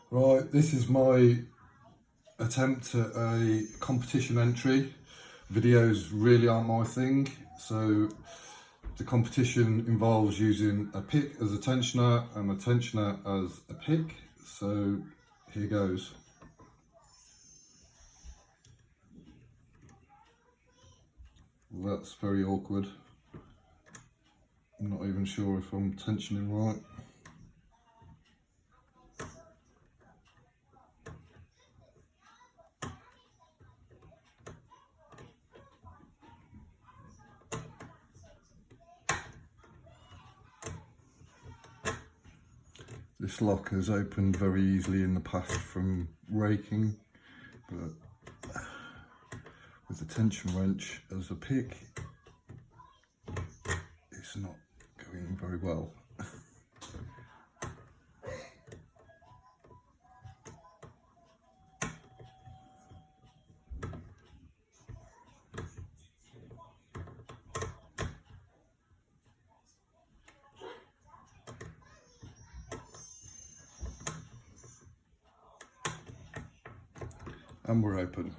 Right, this is my attempt at a competition entry. Videos really aren't my thing, so the competition involves using a pick as a tensioner and a tensioner as a pick. So here goes. Well, that's very awkward. I'm not even sure if I'm tensioning right. This lock has opened very easily in the past from raking, but with the tension wrench as a pick, it's not going very well. And we're open.